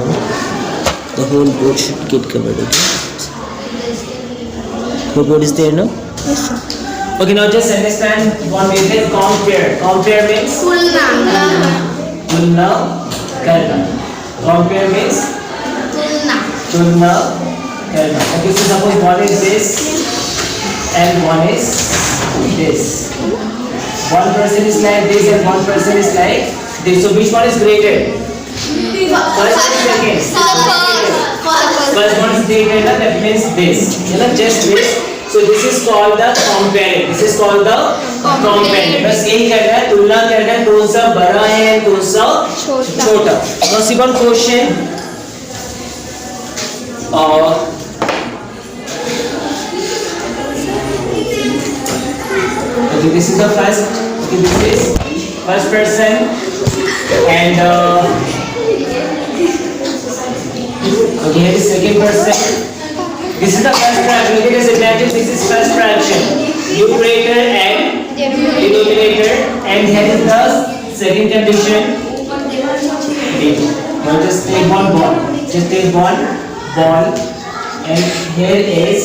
The whole board should get covered, okay? The board is there now? Yes, sir. Okay, now just understand one method, compare. Compare means तुलना करना. Compare means तुलना करना. Okay, so suppose one is this and one is this. One person is like this and one person is like this. So which one is greater? First and second. First one is greater, that means this. You know, just this. So this is called the comparing. This is called the comparing. बस यही करना है, तुलना करना है कौन सा बड़ा है कौन सा छोटा. Now second question. Okay, this is the first. Okay, this is first person and okay, here is second person. This is the first fraction. Look at this. Imagine this is first fraction. Numerator and denominator. And here is the second condition. Now just take one ball. Just take one ball. And here is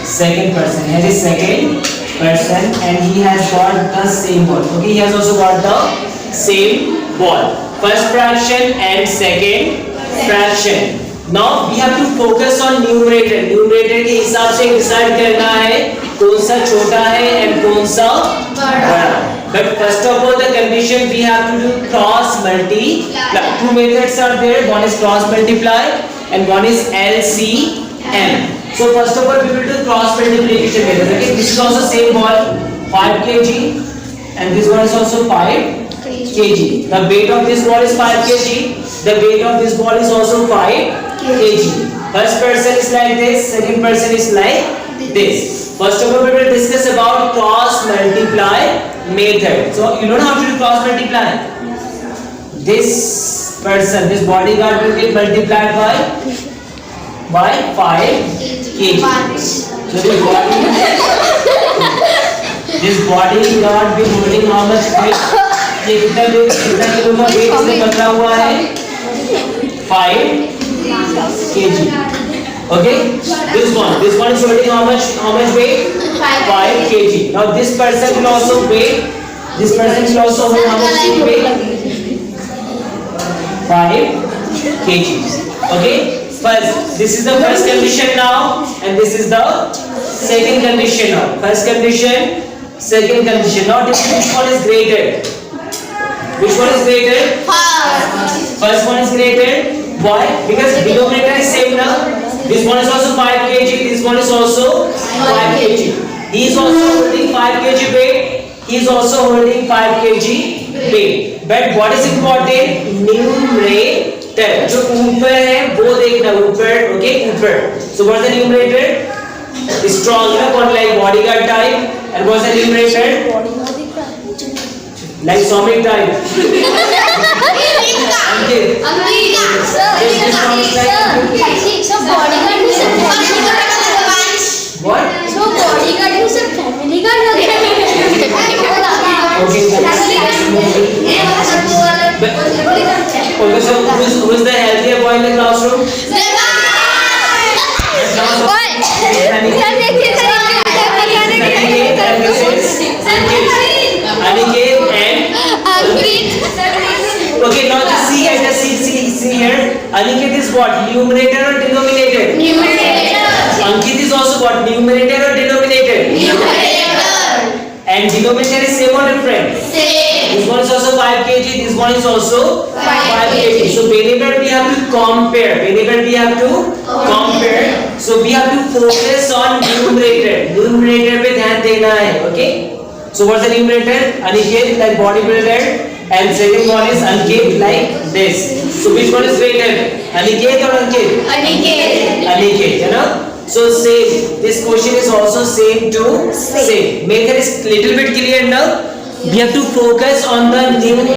second person. Here is second person. And he has got the same ball. Okay, he has also got the same ball. First fraction and second fraction. Now we have to focus on numerator. Numerator के हिसाब से decide करना है कौन सा छोटा है and कौन सा बड़ा. But first of all, the condition we have to do cross multiply. Two methods are there. One is cross multiply and one is LCM. So first of all, we will do cross multiplication method. Okay, this is also same ball, 5 kg, and this one is also 5 kg. The weight of this ball is 5 kg. The weight of this ball is also 5 kg. First person is like this, second person is like this. First of all, we will discuss about cross multiply method. So you know how to do cross multiply? This person, this bodyguard will get multiplied by 5 kg. So this bodyguard will holding how much weight? ये कितना kilo का wait से पकड़ा हुआ है 5 kg. Okay, this one is holding how much weight? 5 kg. Now this person will also weigh. This person will also hold how much weight? 5 kg. Okay. First, this is the first condition now, and this is the second condition now. First condition, second condition. Now this which one is greater? Which one is greater? First one is greater. Why? Because denominator is same now. This one is also 5 kg. This one is also 5 kg. He is also holding 5 kg weight. He is also holding 5 kg weight. But what is important? Numerator. जो ऊपर है वो देखना ऊपर. Okay, ऊपर. So what is the numerator? Strong, one like bodyguard type. And what is the numerator? Like Swami type. What? So bodyguard is a family guard. Okay. Okay, so who is the healthier boy in the classroom? Aniket and okay, now just see here. Aniket is what? Numerator or denominator? Numerator. Ankit is also what? Numerator or denominator? Numerator. And denominator is same or different? Same. This one is also 5 kg. This one is also 5 kg. So whenever we have to compare, so we have to focus on numerator. Numerator पे ध्यान देना है. Okay. So what's the numerator? Aniket like bodybuilder, and second one is Ankit like this. So which one is greater? Aniket or Ankit? Aniket, you know. So same. This question is also same to same. Method is little bit clear now. We have to focus on the new